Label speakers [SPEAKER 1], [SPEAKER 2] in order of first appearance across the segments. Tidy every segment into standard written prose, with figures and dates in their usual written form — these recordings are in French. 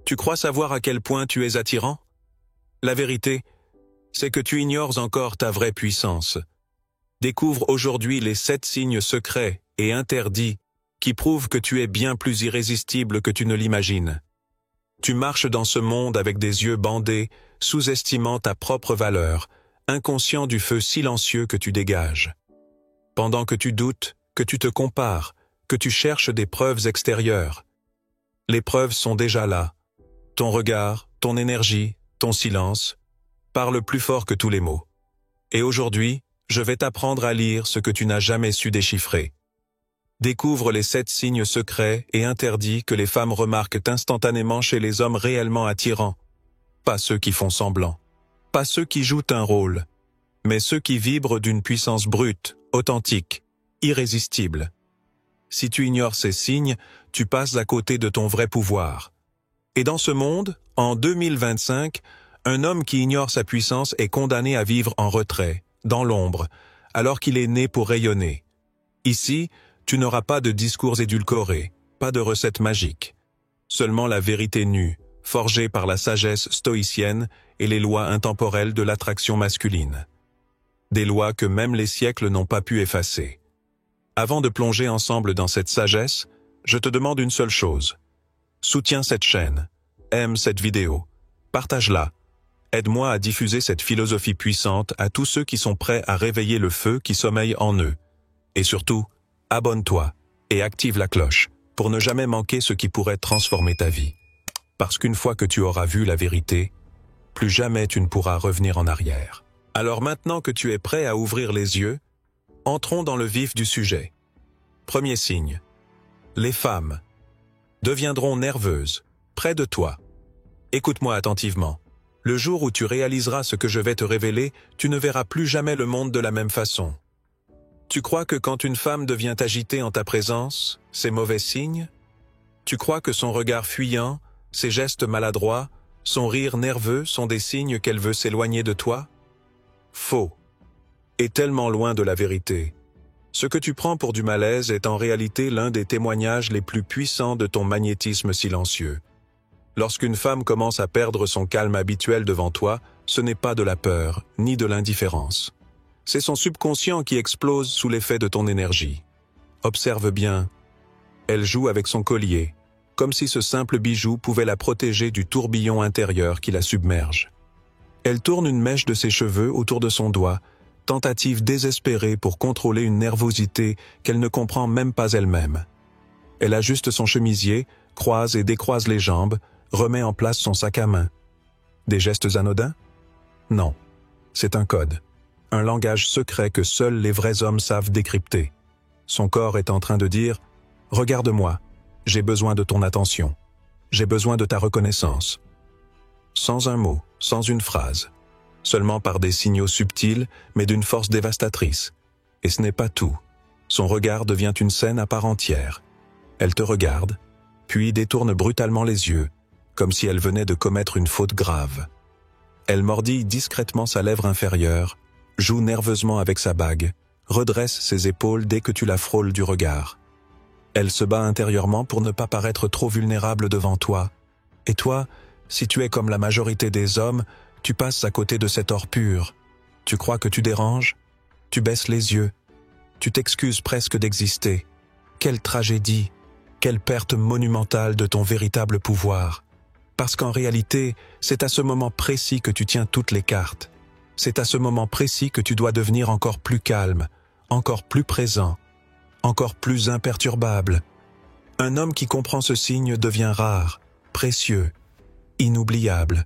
[SPEAKER 1] Tu crois savoir à quel point tu es attirant? La vérité, c'est que tu ignores encore ta vraie puissance. Découvre aujourd'hui les 7 signes secrets et interdits qui prouvent que tu es bien plus irrésistible que tu ne l'imagines. Tu marches dans ce monde avec des yeux bandés, sous-estimant ta propre valeur, inconscient du feu silencieux que tu dégages. Pendant que tu doutes, que tu te compares, que tu cherches des preuves extérieures. Les preuves sont déjà là. Ton regard, ton énergie, ton silence, parlent plus fort que tous les mots. Et aujourd'hui, je vais t'apprendre à lire ce que tu n'as jamais su déchiffrer. Découvre les 7 signes secrets et interdits que les femmes remarquent instantanément chez les hommes réellement attirants. Pas ceux qui font semblant, pas ceux qui jouent un rôle, mais ceux qui vibrent d'une puissance brute, authentique, irrésistible. Si tu ignores ces signes, tu passes à côté de ton vrai pouvoir. Et dans ce monde, en 2025, un homme qui ignore sa puissance est condamné à vivre en retrait, dans l'ombre, alors qu'il est né pour rayonner. Ici, tu n'auras pas de discours édulcorés, pas de recettes magiques. Seulement la vérité nue, forgée par la sagesse stoïcienne et les lois intemporelles de l'attraction masculine. Des lois que même les siècles n'ont pas pu effacer. Avant de plonger ensemble dans cette sagesse, je te demande une seule chose. Soutiens cette chaîne, aime cette vidéo, partage-la. Aide-moi à diffuser cette philosophie puissante à tous ceux qui sont prêts à réveiller le feu qui sommeille en eux. Et surtout, abonne-toi et active la cloche pour ne jamais manquer ce qui pourrait transformer ta vie. Parce qu'une fois que tu auras vu la vérité, plus jamais tu ne pourras revenir en arrière. Alors maintenant que tu es prêt à ouvrir les yeux, entrons dans le vif du sujet. Premier signe. Les femmes deviendront nerveuses, près de toi. Écoute-moi attentivement. Le jour où tu réaliseras ce que je vais te révéler, tu ne verras plus jamais le monde de la même façon. Tu crois que quand une femme devient agitée en ta présence, c'est mauvais signe? Tu crois que son regard fuyant, ses gestes maladroits, son rire nerveux sont des signes qu'elle veut s'éloigner de toi? Faux. Et tellement loin de la vérité. Ce que tu prends pour du malaise est en réalité l'un des témoignages les plus puissants de ton magnétisme silencieux. Lorsqu'une femme commence à perdre son calme habituel devant toi, ce n'est pas de la peur, ni de l'indifférence. C'est son subconscient qui explose sous l'effet de ton énergie. Observe bien. Elle joue avec son collier, comme si ce simple bijou pouvait la protéger du tourbillon intérieur qui la submerge. Elle tourne une mèche de ses cheveux autour de son doigt, tentative désespérée pour contrôler une nervosité qu'elle ne comprend même pas elle-même. Elle ajuste son chemisier, croise et décroise les jambes, remet en place son sac à main. Des gestes anodins? Non. C'est un code. Un langage secret que seuls les vrais hommes savent décrypter. Son corps est en train de dire « Regarde-moi, j'ai besoin de ton attention. J'ai besoin de ta reconnaissance. » Sans un mot, sans une phrase. Seulement par des signaux subtils, mais d'une force dévastatrice. Et ce n'est pas tout. Son regard devient une scène à part entière. Elle te regarde, puis détourne brutalement les yeux, comme si elle venait de commettre une faute grave. Elle mordille discrètement sa lèvre inférieure, joue nerveusement avec sa bague, redresse ses épaules dès que tu la frôles du regard. Elle se bat intérieurement pour ne pas paraître trop vulnérable devant toi. Et toi, si tu es comme la majorité des hommes, tu passes à côté de cet or pur. Tu crois que tu déranges? Tu baisses les yeux. Tu t'excuses presque d'exister. Quelle tragédie! Quelle perte monumentale de ton véritable pouvoir! Parce qu'en réalité, c'est à ce moment précis que tu tiens toutes les cartes. C'est à ce moment précis que tu dois devenir encore plus calme, encore plus présent, encore plus imperturbable. Un homme qui comprend ce signe devient rare, précieux, inoubliable.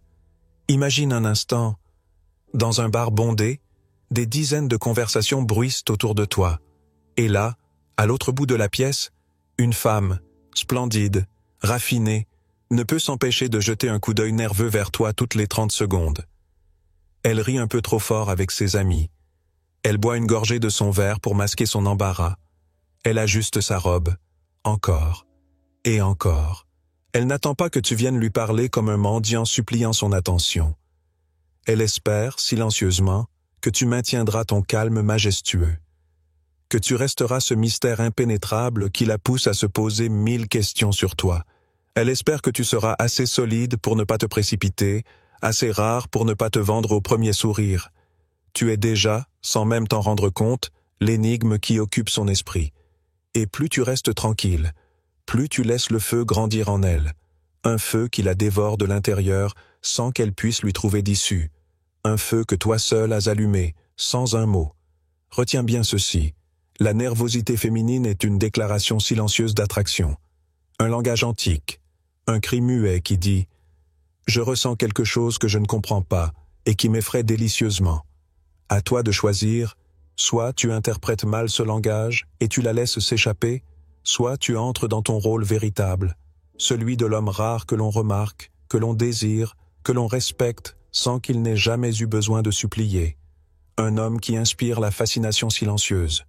[SPEAKER 1] Imagine un instant, dans un bar bondé, des dizaines de conversations bruissent autour de toi. Et là, à l'autre bout de la pièce, une femme, splendide, raffinée, ne peut s'empêcher de jeter un coup d'œil nerveux vers toi toutes les 30 secondes. Elle rit un peu trop fort avec ses amis. Elle boit une gorgée de son verre pour masquer son embarras. Elle ajuste sa robe, encore, et encore. Elle n'attend pas que tu viennes lui parler comme un mendiant suppliant son attention. Elle espère, silencieusement, que tu maintiendras ton calme majestueux, que tu resteras ce mystère impénétrable qui la pousse à se poser 1000 questions sur toi, Elle espère que tu seras assez solide pour ne pas te précipiter, assez rare pour ne pas te vendre au premier sourire. Tu es déjà, sans même t'en rendre compte, l'énigme qui occupe son esprit. Et plus tu restes tranquille, plus tu laisses le feu grandir en elle, un feu qui la dévore de l'intérieur sans qu'elle puisse lui trouver d'issue, un feu que toi seul as allumé, sans un mot. Retiens bien ceci, la nervosité féminine est une déclaration silencieuse d'attraction, un langage antique, un cri muet qui dit « Je ressens quelque chose que je ne comprends pas et qui m'effraie délicieusement. À toi de choisir, soit tu interprètes mal ce langage et tu la laisses s'échapper, soit tu entres dans ton rôle véritable, celui de l'homme rare que l'on remarque, que l'on désire, que l'on respecte sans qu'il n'ait jamais eu besoin de supplier. Un homme qui inspire la fascination silencieuse.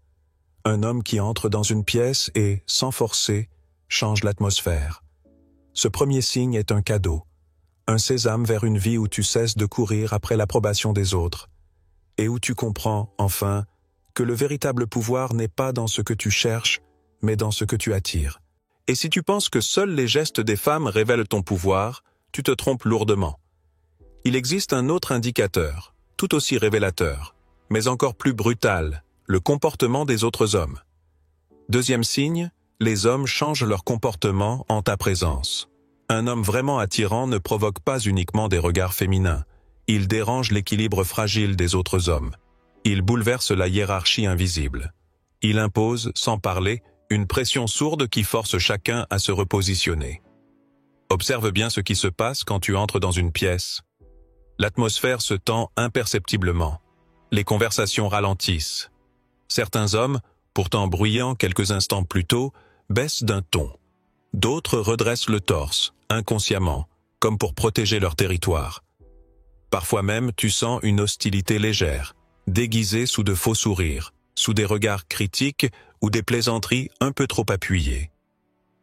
[SPEAKER 1] Un homme qui entre dans une pièce et, sans forcer, change l'atmosphère. Ce premier signe est un cadeau, un sésame vers une vie où tu cesses de courir après l'approbation des autres, et où tu comprends, enfin, que le véritable pouvoir n'est pas dans ce que tu cherches, mais dans ce que tu attires. Et si tu penses que seuls les gestes des femmes révèlent ton pouvoir, tu te trompes lourdement. Il existe un autre indicateur, tout aussi révélateur, mais encore plus brutal, le comportement des autres hommes. Deuxième signe, les hommes changent leur comportement en ta présence. Un homme vraiment attirant ne provoque pas uniquement des regards féminins. Il dérange l'équilibre fragile des autres hommes. Il bouleverse la hiérarchie invisible. Il impose, sans parler, une pression sourde qui force chacun à se repositionner. Observe bien ce qui se passe quand tu entres dans une pièce. L'atmosphère se tend imperceptiblement. Les conversations ralentissent. Certains hommes, pourtant bruyants quelques instants plus tôt, baissent d'un ton. D'autres redressent le torse, inconsciemment, comme pour protéger leur territoire. Parfois même, tu sens une hostilité légère, déguisée sous de faux sourires, sous des regards critiques ou des plaisanteries un peu trop appuyées.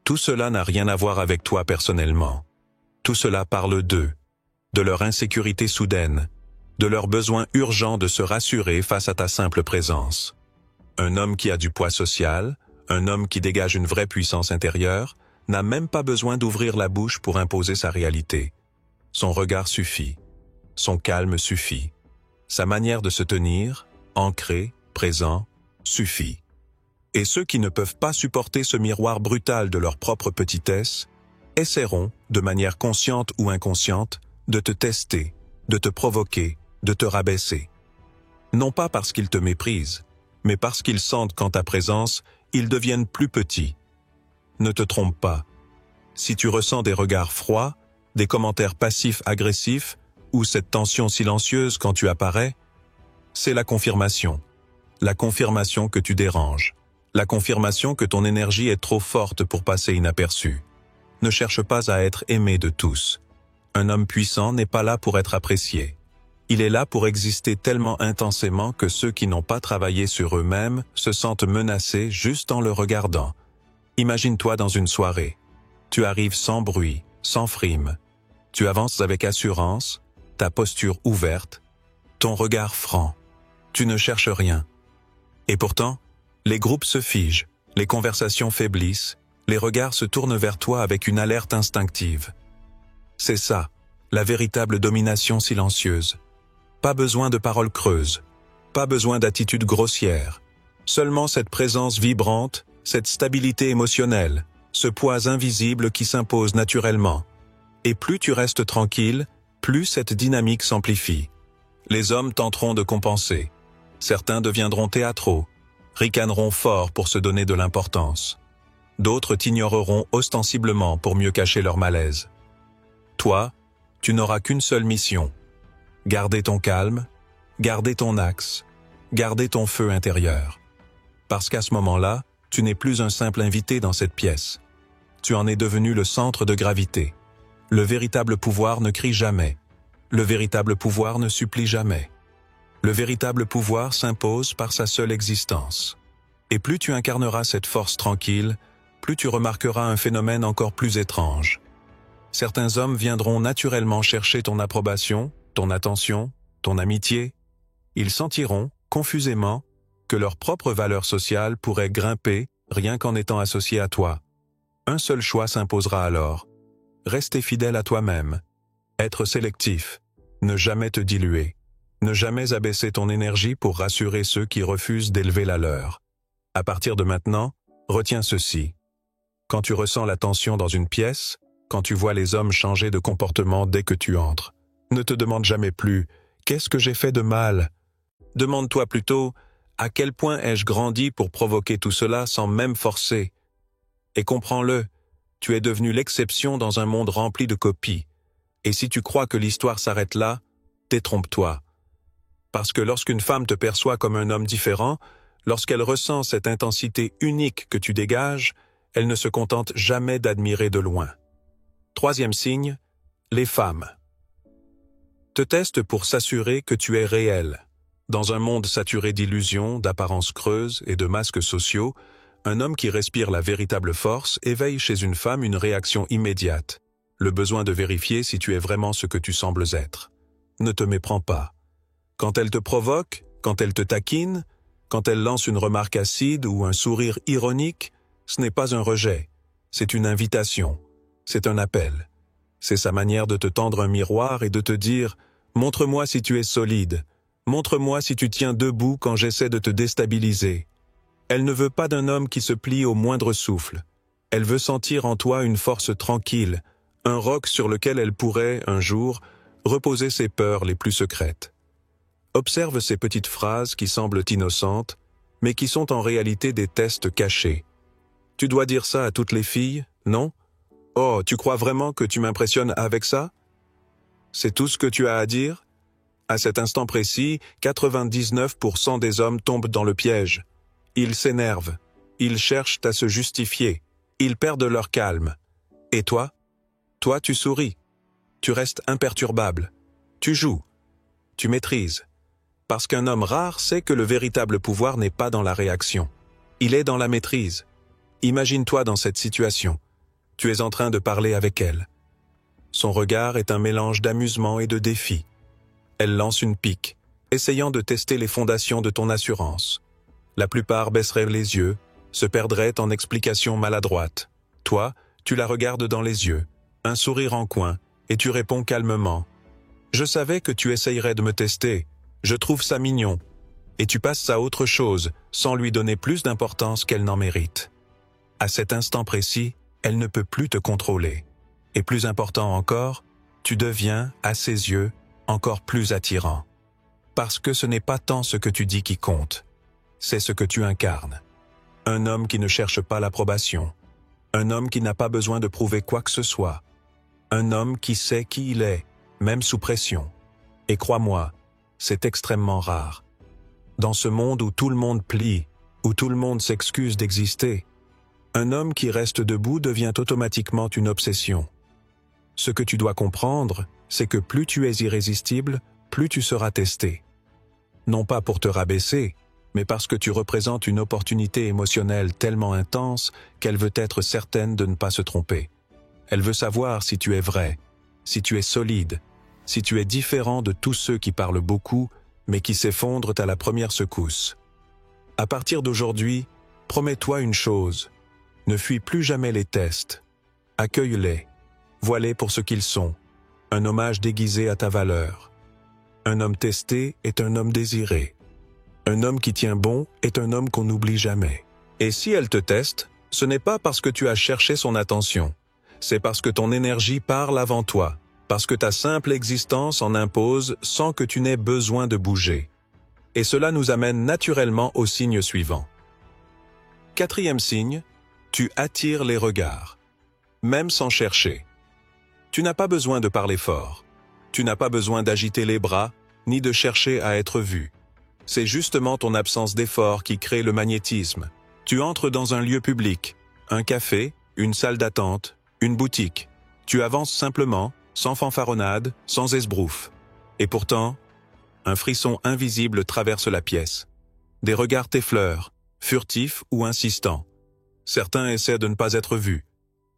[SPEAKER 1] Tout cela n'a rien à voir avec toi personnellement. Tout cela parle d'eux, de leur insécurité soudaine, de leur besoin urgent de se rassurer face à ta simple présence. Un homme qui a du poids social, un homme qui dégage une vraie puissance intérieure, n'a même pas besoin d'ouvrir la bouche pour imposer sa réalité. Son regard suffit, son calme suffit, sa manière de se tenir, ancré, présent, suffit. Et ceux qui ne peuvent pas supporter ce miroir brutal de leur propre petitesse, essaieront, de manière consciente ou inconsciente, de te tester, de te provoquer, de te rabaisser. Non pas parce qu'ils te méprisent, mais parce qu'ils sentent qu'en ta présence, ils deviennent plus petits. Ne te trompe pas. Si tu ressens des regards froids, des commentaires passifs agressifs, ou cette tension silencieuse quand tu apparais, c'est la confirmation que tu déranges, la confirmation que ton énergie est trop forte pour passer inaperçue. Ne cherche pas à être aimé de tous. Un homme puissant n'est pas là pour être apprécié. Il est là pour exister tellement intensément que ceux qui n'ont pas travaillé sur eux-mêmes se sentent menacés juste en le regardant. Imagine-toi dans une soirée. Tu arrives sans bruit, sans frime. Tu avances avec assurance, ta posture ouverte, ton regard franc. Tu ne cherches rien. Et pourtant, les groupes se figent, les conversations faiblissent, les regards se tournent vers toi avec une alerte instinctive. C'est ça, la véritable domination silencieuse. Pas besoin de paroles creuses, pas besoin d'attitudes grossières, seulement cette présence vibrante, cette stabilité émotionnelle, ce poids invisible qui s'impose naturellement. Et plus tu restes tranquille, plus cette dynamique s'amplifie. Les hommes tenteront de compenser. Certains deviendront théâtraux, ricaneront fort pour se donner de l'importance. D'autres t'ignoreront ostensiblement pour mieux cacher leur malaise. Toi, tu n'auras qu'une seule mission. Garder ton calme, garder ton axe, garder ton feu intérieur. Parce qu'à ce moment-là, tu n'es plus un simple invité dans cette pièce. Tu en es devenu le centre de gravité. Le véritable pouvoir ne crie jamais. Le véritable pouvoir ne supplie jamais. Le véritable pouvoir s'impose par sa seule existence. Et plus tu incarneras cette force tranquille, plus tu remarqueras un phénomène encore plus étrange. Certains hommes viendront naturellement chercher ton approbation, ton attention, ton amitié. Ils sentiront, confusément, que leur propre valeur sociale pourrait grimper rien qu'en étant associée à toi. Un seul choix s'imposera alors, rester fidèle à toi-même, être sélectif, ne jamais te diluer, ne jamais abaisser ton énergie pour rassurer ceux qui refusent d'élever la leur. À partir de maintenant, retiens ceci. Quand tu ressens la tension dans une pièce, quand tu vois les hommes changer de comportement dès que tu entres, ne te demande jamais plus « Qu'est-ce que j'ai fait de mal ?» Demande-toi plutôt « À quel point ai-je grandi pour provoquer tout cela sans même forcer ?» Et comprends-le, tu es devenu l'exception dans un monde rempli de copies. Et si tu crois que l'histoire s'arrête là, détrompe-toi. Parce que lorsqu'une femme te perçoit comme un homme différent, lorsqu'elle ressent cette intensité unique que tu dégages, elle ne se contente jamais d'admirer de loin. Troisième signe, les femmes. Te teste pour s'assurer que tu es réel. Dans un monde saturé d'illusions, d'apparences creuses et de masques sociaux, un homme qui respire la véritable force éveille chez une femme une réaction immédiate, le besoin de vérifier si tu es vraiment ce que tu sembles être. Ne te méprends pas. Quand elle te provoque, quand elle te taquine, quand elle lance une remarque acide ou un sourire ironique, ce n'est pas un rejet, c'est une invitation, c'est un appel. C'est sa manière de te tendre un miroir et de te dire « Montre-moi si tu es solide, montre-moi si tu tiens debout quand j'essaie de te déstabiliser. » Elle ne veut pas d'un homme qui se plie au moindre souffle. Elle veut sentir en toi une force tranquille, un roc sur lequel elle pourrait, un jour, reposer ses peurs les plus secrètes. Observe ces petites phrases qui semblent innocentes, mais qui sont en réalité des tests cachés. Tu dois dire ça à toutes les filles, non? Oh, tu crois vraiment que tu m'impressionnes avec ça? C'est tout ce que tu as à dire? À cet instant précis, 99% des hommes tombent dans le piège. Ils s'énervent, ils cherchent à se justifier, ils perdent leur calme. Et toi? Toi, tu souris. Tu restes imperturbable. Tu joues. Tu maîtrises. Parce qu'un homme rare sait que le véritable pouvoir n'est pas dans la réaction. Il est dans la maîtrise. Imagine-toi dans cette situation. Tu es en train de parler avec elle. Son regard est un mélange d'amusement et de défi. Elle lance une pique, essayant de tester les fondations de ton assurance. La plupart baisseraient les yeux, se perdraient en explications maladroites. Toi, tu la regardes dans les yeux, un sourire en coin, et tu réponds calmement. « Je savais que tu essayerais de me tester. Je trouve ça mignon. » Et tu passes à autre chose, sans lui donner plus d'importance qu'elle n'en mérite. À cet instant précis, elle ne peut plus te contrôler. Et plus important encore, tu deviens, à ses yeux, encore plus attirant. Parce que ce n'est pas tant ce que tu dis qui compte, c'est ce que tu incarnes. Un homme qui ne cherche pas l'approbation. Un homme qui n'a pas besoin de prouver quoi que ce soit. Un homme qui sait qui il est, même sous pression. Et crois-moi, c'est extrêmement rare. Dans ce monde où tout le monde plie, où tout le monde s'excuse d'exister, un homme qui reste debout devient automatiquement une obsession. Ce que tu dois comprendre, c'est que plus tu es irrésistible, plus tu seras testé. Non pas pour te rabaisser, mais parce que tu représentes une opportunité émotionnelle tellement intense qu'elle veut être certaine de ne pas se tromper. Elle veut savoir si tu es vrai, si tu es solide, si tu es différent de tous ceux qui parlent beaucoup, mais qui s'effondrent à la première secousse. À partir d'aujourd'hui, promets-toi une chose. Ne fuis plus jamais les tests. Accueille-les. Vois-les pour ce qu'ils sont. Un hommage déguisé à ta valeur. Un homme testé est un homme désiré. Un homme qui tient bon est un homme qu'on n'oublie jamais. Et si elle te teste, ce n'est pas parce que tu as cherché son attention. C'est parce que ton énergie parle avant toi, parce que ta simple existence en impose sans que tu n'aies besoin de bouger. Et cela nous amène naturellement au signe suivant. Quatrième signe, tu attires les regards, même sans chercher. Tu n'as pas besoin de parler fort. Tu n'as pas besoin d'agiter les bras, ni de chercher à être vu. C'est justement ton absence d'effort qui crée le magnétisme. Tu entres dans un lieu public, un café, une salle d'attente, une boutique. Tu avances simplement, sans fanfaronnade, sans esbrouffe. Et pourtant, un frisson invisible traverse la pièce. Des regards t'effleurent, furtifs ou insistants. Certains essaient de ne pas être vus.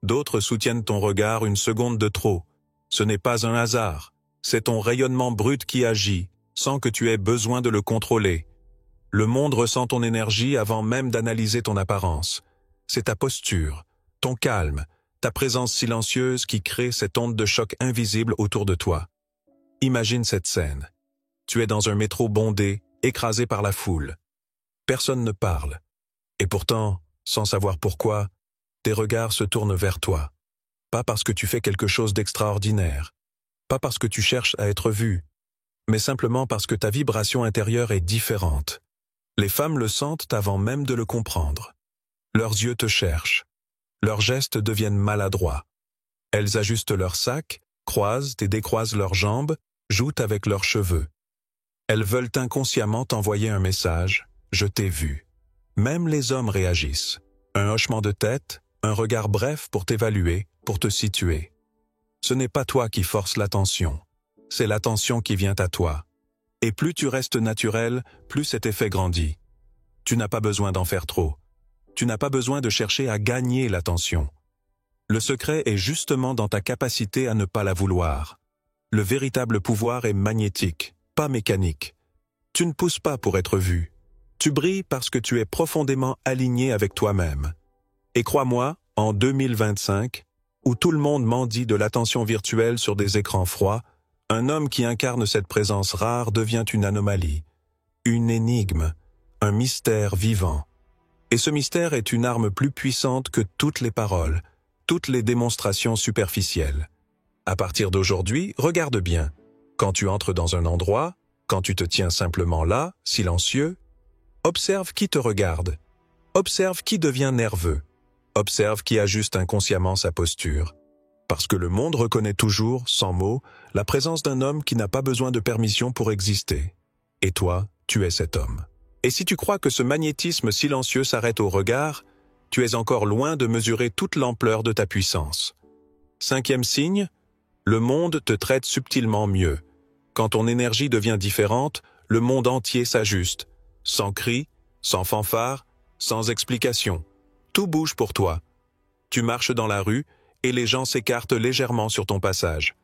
[SPEAKER 1] D'autres soutiennent ton regard une seconde de trop. Ce n'est pas un hasard. C'est ton rayonnement brut qui agit, sans que tu aies besoin de le contrôler. Le monde ressent ton énergie avant même d'analyser ton apparence. C'est ta posture, ton calme, ta présence silencieuse qui crée cette onde de choc invisible autour de toi. Imagine cette scène. Tu es dans un métro bondé, écrasé par la foule. Personne ne parle. Et pourtant, sans savoir pourquoi, tes regards se tournent vers toi. Pas parce que tu fais quelque chose d'extraordinaire, pas parce que tu cherches à être vu, mais simplement parce que ta vibration intérieure est différente. Les femmes le sentent avant même de le comprendre. Leurs yeux te cherchent. Leurs gestes deviennent maladroits. Elles ajustent leur sac, croisent et décroisent leurs jambes, jouent avec leurs cheveux. Elles veulent inconsciemment t'envoyer un message « Je t'ai vu ». Même les hommes réagissent. Un hochement de tête, un regard bref pour t'évaluer, pour te situer. Ce n'est pas toi qui forces l'attention, c'est l'attention qui vient à toi. Et plus tu restes naturel, plus cet effet grandit. Tu n'as pas besoin d'en faire trop. Tu n'as pas besoin de chercher à gagner l'attention. Le secret est justement dans ta capacité à ne pas la vouloir. Le véritable pouvoir est magnétique, pas mécanique. Tu ne pousses pas pour être vu. Tu brilles parce que tu es profondément aligné avec toi-même. Et crois-moi, en 2025, où tout le monde mendie de l'attention virtuelle sur des écrans froids, un homme qui incarne cette présence rare devient une anomalie, une énigme, un mystère vivant. Et ce mystère est une arme plus puissante que toutes les paroles, toutes les démonstrations superficielles. À partir d'aujourd'hui, regarde bien. Quand tu entres dans un endroit, quand tu te tiens simplement là, silencieux, observe qui te regarde. Observe qui devient nerveux. Observe qui ajuste inconsciemment sa posture. Parce que le monde reconnaît toujours, sans mots, la présence d'un homme qui n'a pas besoin de permission pour exister. Et toi, tu es cet homme. Et si tu crois que ce magnétisme silencieux s'arrête au regard, tu es encore loin de mesurer toute l'ampleur de ta puissance. 5e signe, le monde te traite subtilement mieux. Quand ton énergie devient différente, le monde entier s'ajuste. Sans cri, sans fanfare, sans explication. Tout bouge pour toi. Tu marches dans la rue et les gens s'écartent légèrement sur ton passage.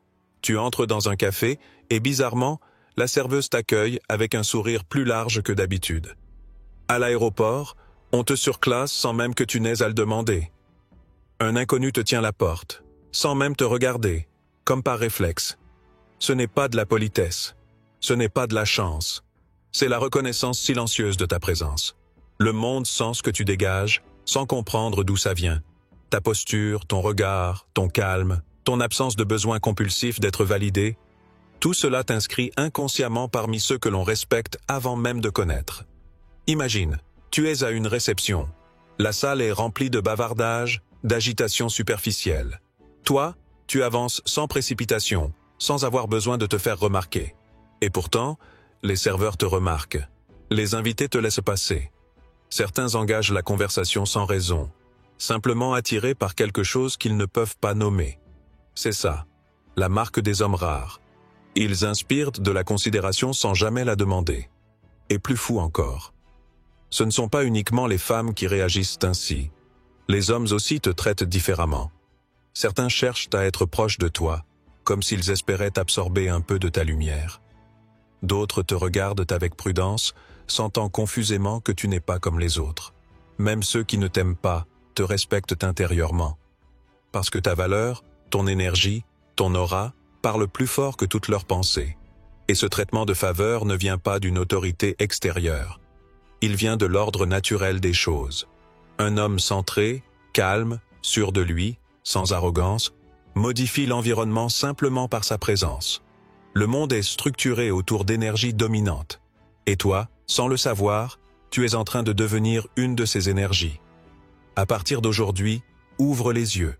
[SPEAKER 1] Tu entres dans un café et bizarrement, la serveuse t'accueille avec un sourire plus large que d'habitude. À l'aéroport, on te surclasse sans même que tu n'aies à le demander. Un inconnu te tient la porte, sans même te regarder, comme par réflexe. Ce n'est pas de la politesse, ce n'est pas de la chance, c'est la reconnaissance silencieuse de ta présence. Le monde sent ce que tu dégages, sans comprendre d'où ça vient. Ta posture, ton regard, ton calme, ton absence de besoin compulsif d'être validé, tout cela t'inscrit inconsciemment parmi ceux que l'on respecte avant même de connaître. Imagine, tu es à une réception. La salle est remplie de bavardages, d'agitation superficielle. Toi, tu avances sans précipitation, sans avoir besoin de te faire remarquer. Et pourtant, les serveurs te remarquent. Les invités te laissent passer. Certains engagent la conversation sans raison, simplement attirés par quelque chose qu'ils ne peuvent pas nommer. C'est ça, la marque des hommes rares. Ils inspirent de la considération sans jamais la demander. Et plus fou encore. Ce ne sont pas uniquement les femmes qui réagissent ainsi. Les hommes aussi te traitent différemment. Certains cherchent à être proches de toi, comme s'ils espéraient absorber un peu de ta lumière. D'autres te regardent avec prudence, sentant confusément que tu n'es pas comme les autres. Même ceux qui ne t'aiment pas te respectent intérieurement. Parce que ta valeur, ton énergie, ton aura, parlent plus fort que toutes leurs pensées. Et ce traitement de faveur ne vient pas d'une autorité extérieure. Il vient de l'ordre naturel des choses. Un homme centré, calme, sûr de lui, sans arrogance, modifie l'environnement simplement par sa présence. Le monde est structuré autour d'énergies dominantes. Et toi, sans le savoir, tu es en train de devenir une de ces énergies. À partir d'aujourd'hui, ouvre les yeux.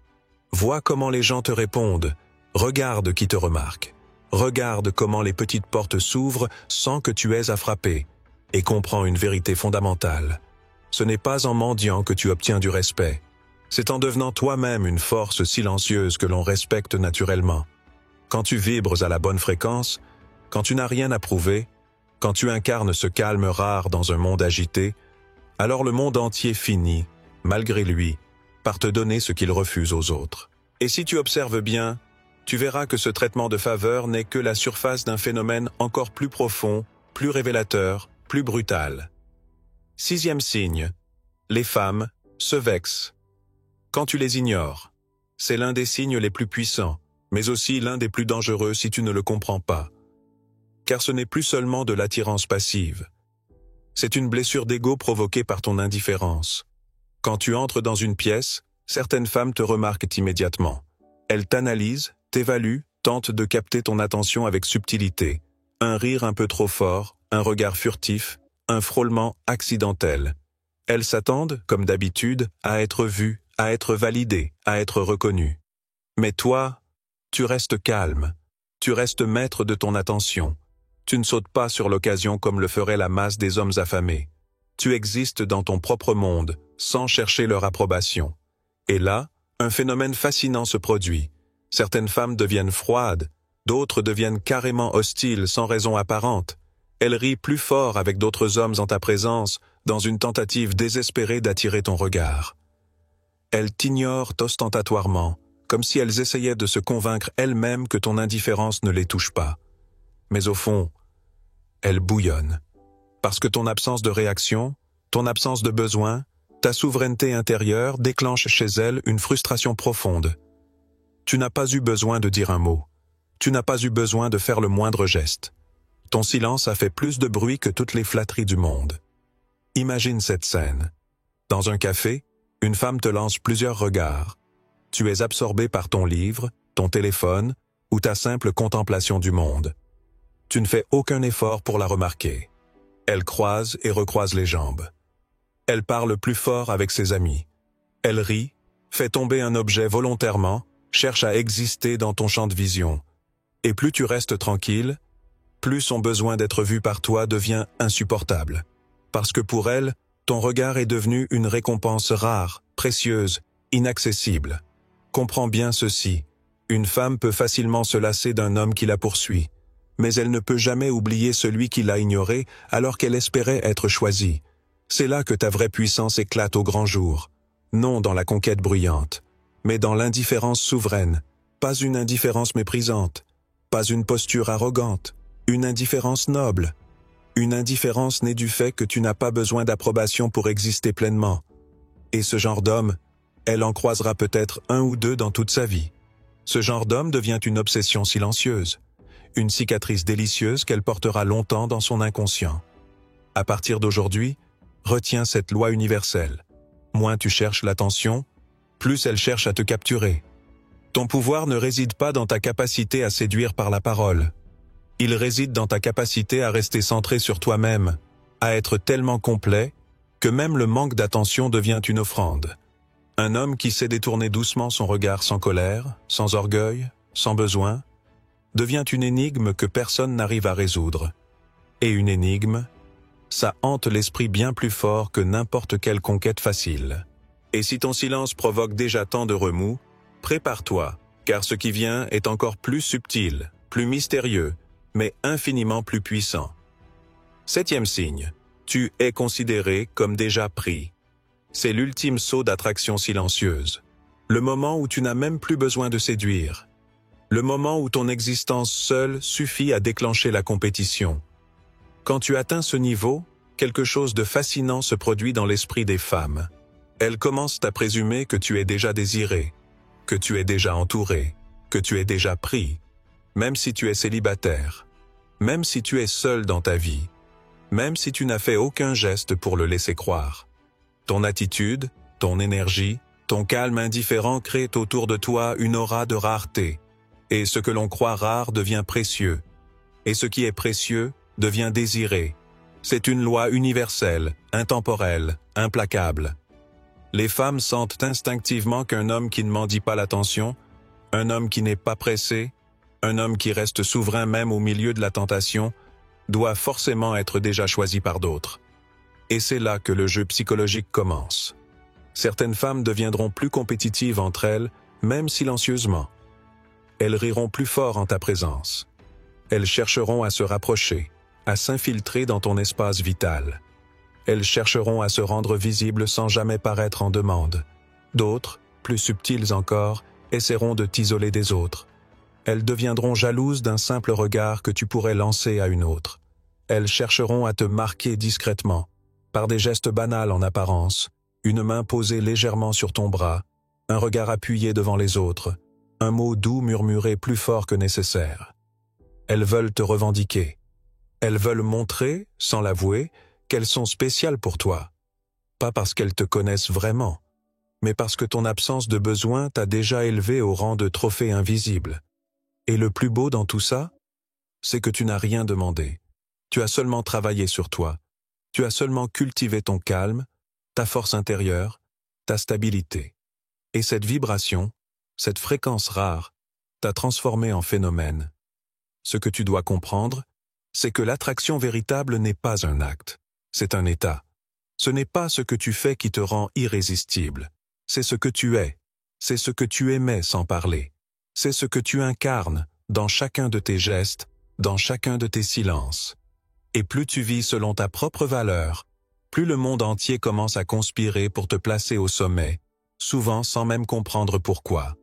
[SPEAKER 1] Vois comment les gens te répondent. Regarde qui te remarque. Regarde comment les petites portes s'ouvrent sans que tu aies à frapper. Et comprends une vérité fondamentale. Ce n'est pas en mendiant que tu obtiens du respect. C'est en devenant toi-même une force silencieuse que l'on respecte naturellement. Quand tu vibres à la bonne fréquence, quand tu n'as rien à prouver, quand tu incarnes ce calme rare dans un monde agité, alors le monde entier finit, malgré lui, par te donner ce qu'il refuse aux autres. Et si tu observes bien, tu verras que ce traitement de faveur n'est que la surface d'un phénomène encore plus profond, plus révélateur, plus brutal. 6e signe, les femmes se vexent. Quand tu les ignores. C'est l'un des signes les plus puissants, mais aussi l'un des plus dangereux si tu ne le comprends pas. Car ce n'est plus seulement de l'attirance passive. C'est une blessure d'ego provoquée par ton indifférence. Quand tu entres dans une pièce, certaines femmes te remarquent immédiatement. Elles t'analysent, t'évaluent, tentent de capter ton attention avec subtilité. Un rire un peu trop fort, un regard furtif, un frôlement accidentel. Elles s'attendent, comme d'habitude, à être vues, à être validées, à être reconnues. Mais toi, tu restes calme, tu restes maître de ton attention. Tu ne sautes pas sur l'occasion comme le ferait la masse des hommes affamés. Tu existes dans ton propre monde, sans chercher leur approbation. Et là, un phénomène fascinant se produit. Certaines femmes deviennent froides, d'autres deviennent carrément hostiles sans raison apparente. Elles rient plus fort avec d'autres hommes en ta présence, dans une tentative désespérée d'attirer ton regard. Elles t'ignorent ostentatoirement, comme si elles essayaient de se convaincre elles-mêmes que ton indifférence ne les touche pas. Mais au fond, elles bouillonnent. Parce que ton absence de réaction, ton absence de besoin, ta souveraineté intérieure déclenche chez elles une frustration profonde. Tu n'as pas eu besoin de dire un mot. Tu n'as pas eu besoin de faire le moindre geste. Ton silence a fait plus de bruit que toutes les flatteries du monde. Imagine cette scène. Dans un café, une femme te lance plusieurs regards. Tu es absorbé par ton livre, ton téléphone ou ta simple contemplation du monde. Tu ne fais aucun effort pour la remarquer. Elle croise et recroise les jambes. Elle parle plus fort avec ses amis. Elle rit, fait tomber un objet volontairement, cherche à exister dans ton champ de vision. Et plus tu restes tranquille, plus son besoin d'être vu par toi devient insupportable. Parce que pour elle, ton regard est devenu une récompense rare, précieuse, inaccessible. Comprends bien ceci. Une femme peut facilement se lasser d'un homme qui la poursuit. Mais elle ne peut jamais oublier celui qui l'a ignorée alors qu'elle espérait être choisie. C'est là que ta vraie puissance éclate au grand jour. Non dans la conquête bruyante, mais dans l'indifférence souveraine. Pas une indifférence méprisante, pas une posture arrogante, une indifférence noble. Une indifférence née du fait que tu n'as pas besoin d'approbation pour exister pleinement. Et ce genre d'homme, elle en croisera peut-être un ou deux dans toute sa vie. Ce genre d'homme devient une obsession silencieuse. Une cicatrice délicieuse qu'elle portera longtemps dans son inconscient. À partir d'aujourd'hui, retiens cette loi universelle. Moins tu cherches l'attention, plus elle cherche à te capturer. Ton pouvoir ne réside pas dans ta capacité à séduire par la parole. Il réside dans ta capacité à rester centré sur toi-même, à être tellement complet que même le manque d'attention devient une offrande. Un homme qui sait détourner doucement son regard sans colère, sans orgueil, sans besoin, devient une énigme que personne n'arrive à résoudre. Et une énigme, ça hante l'esprit bien plus fort que n'importe quelle conquête facile. Et si ton silence provoque déjà tant de remous, prépare-toi, car ce qui vient est encore plus subtil, plus mystérieux, mais infiniment plus puissant. 7e signe, tu es considéré comme déjà pris. C'est l'ultime saut d'attraction silencieuse. Le moment où tu n'as même plus besoin de séduire. Le moment où ton existence seule suffit à déclencher la compétition. Quand tu atteins ce niveau, quelque chose de fascinant se produit dans l'esprit des femmes. Elles commencent à présumer que tu es déjà désiré, que tu es déjà entouré, que tu es déjà pris, même si tu es célibataire, même si tu es seul dans ta vie, même si tu n'as fait aucun geste pour le laisser croire. Ton attitude, ton énergie, ton calme indifférent créent autour de toi une aura de rareté. Et ce que l'on croit rare devient précieux. Et ce qui est précieux devient désiré. C'est une loi universelle, intemporelle, implacable. Les femmes sentent instinctivement qu'un homme qui ne mendie pas l'attention, un homme qui n'est pas pressé, un homme qui reste souverain même au milieu de la tentation, doit forcément être déjà choisi par d'autres. Et c'est là que le jeu psychologique commence. Certaines femmes deviendront plus compétitives entre elles, même silencieusement. Elles riront plus fort en ta présence. Elles chercheront à se rapprocher, à s'infiltrer dans ton espace vital. Elles chercheront à se rendre visibles sans jamais paraître en demande. D'autres, plus subtiles encore, essaieront de t'isoler des autres. Elles deviendront jalouses d'un simple regard que tu pourrais lancer à une autre. Elles chercheront à te marquer discrètement, par des gestes banals en apparence, une main posée légèrement sur ton bras, un regard appuyé devant les autres, un mot doux murmuré plus fort que nécessaire. Elles veulent te revendiquer. Elles veulent montrer, sans l'avouer, qu'elles sont spéciales pour toi. Pas parce qu'elles te connaissent vraiment, mais parce que ton absence de besoin t'a déjà élevé au rang de trophée invisible. Et le plus beau dans tout ça, c'est que tu n'as rien demandé. Tu as seulement travaillé sur toi. Tu as seulement cultivé ton calme, ta force intérieure, ta stabilité. Et cette vibration, cette fréquence rare, t'a transformé en phénomène. Ce que tu dois comprendre, c'est que l'attraction véritable n'est pas un acte, c'est un état. Ce n'est pas ce que tu fais qui te rend irrésistible. C'est ce que tu es. C'est ce que tu émets sans parler. C'est ce que tu incarnes dans chacun de tes gestes, dans chacun de tes silences. Et plus tu vis selon ta propre valeur, plus le monde entier commence à conspirer pour te placer au sommet, souvent sans même comprendre pourquoi.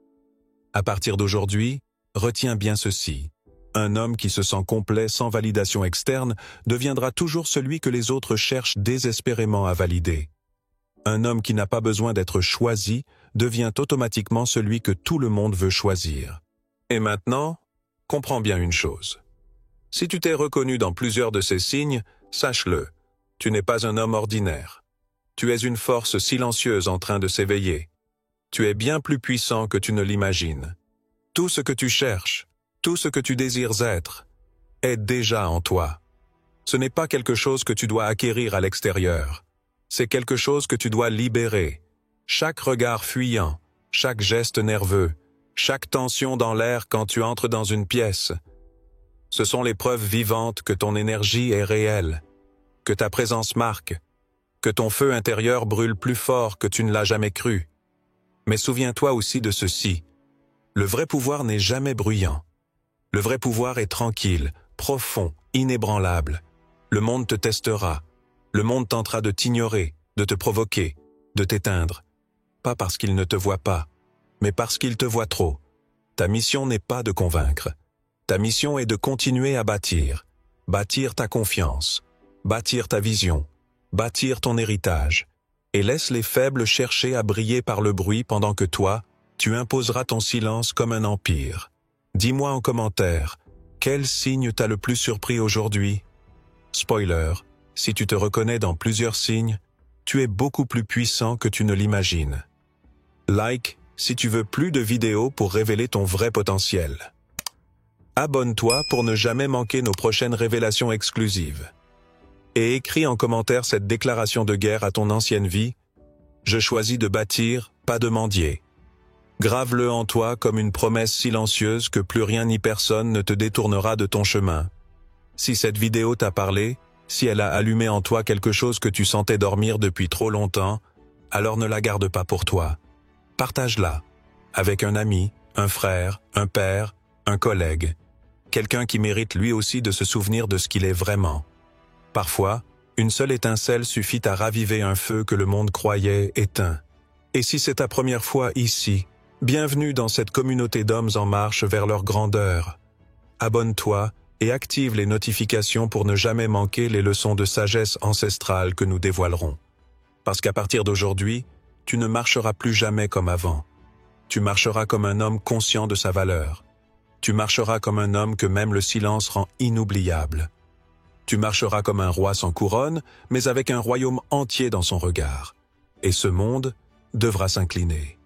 [SPEAKER 1] À partir d'aujourd'hui, retiens bien ceci. Un homme qui se sent complet sans validation externe deviendra toujours celui que les autres cherchent désespérément à valider. Un homme qui n'a pas besoin d'être choisi devient automatiquement celui que tout le monde veut choisir. Et maintenant, comprends bien une chose. Si tu t'es reconnu dans plusieurs de ces signes, sache-le, tu n'es pas un homme ordinaire. Tu es une force silencieuse en train de s'éveiller. Tu es bien plus puissant que tu ne l'imagines. Tout ce que tu cherches, tout ce que tu désires être, est déjà en toi. Ce n'est pas quelque chose que tu dois acquérir à l'extérieur. C'est quelque chose que tu dois libérer. Chaque regard fuyant, chaque geste nerveux, chaque tension dans l'air quand tu entres dans une pièce. Ce sont les preuves vivantes que ton énergie est réelle, que ta présence marque, que ton feu intérieur brûle plus fort que tu ne l'as jamais cru. Mais souviens-toi aussi de ceci. Le vrai pouvoir n'est jamais bruyant. Le vrai pouvoir est tranquille, profond, inébranlable. Le monde te testera. Le monde tentera de t'ignorer, de te provoquer, de t'éteindre. Pas parce qu'il ne te voit pas, mais parce qu'il te voit trop. Ta mission n'est pas de convaincre. Ta mission est de continuer à bâtir. Bâtir ta confiance. Bâtir ta vision. Bâtir ton héritage. Et laisse les faibles chercher à briller par le bruit pendant que toi, tu imposeras ton silence comme un empire. Dis-moi en commentaire, quel signe t'a le plus surpris aujourd'hui? Spoiler, si tu te reconnais dans plusieurs signes, tu es beaucoup plus puissant que tu ne l'imagines. Like si tu veux plus de vidéos pour révéler ton vrai potentiel. Abonne-toi pour ne jamais manquer nos prochaines révélations exclusives. Et écris en commentaire cette déclaration de guerre à ton ancienne vie. Je choisis de bâtir, pas de mendier. Grave-le en toi comme une promesse silencieuse que plus rien ni personne ne te détournera de ton chemin. Si cette vidéo t'a parlé, si elle a allumé en toi quelque chose que tu sentais dormir depuis trop longtemps, alors ne la garde pas pour toi. Partage-la avec un ami, un frère, un père, un collègue, quelqu'un qui mérite lui aussi de se souvenir de ce qu'il est vraiment. Parfois, une seule étincelle suffit à raviver un feu que le monde croyait éteint. Et si c'est ta première fois ici, bienvenue dans cette communauté d'hommes en marche vers leur grandeur. Abonne-toi et active les notifications pour ne jamais manquer les leçons de sagesse ancestrale que nous dévoilerons. Parce qu'à partir d'aujourd'hui, tu ne marcheras plus jamais comme avant. Tu marcheras comme un homme conscient de sa valeur. Tu marcheras comme un homme que même le silence rend inoubliable. Tu marcheras comme un roi sans couronne, mais avec un royaume entier dans son regard. Et ce monde devra s'incliner.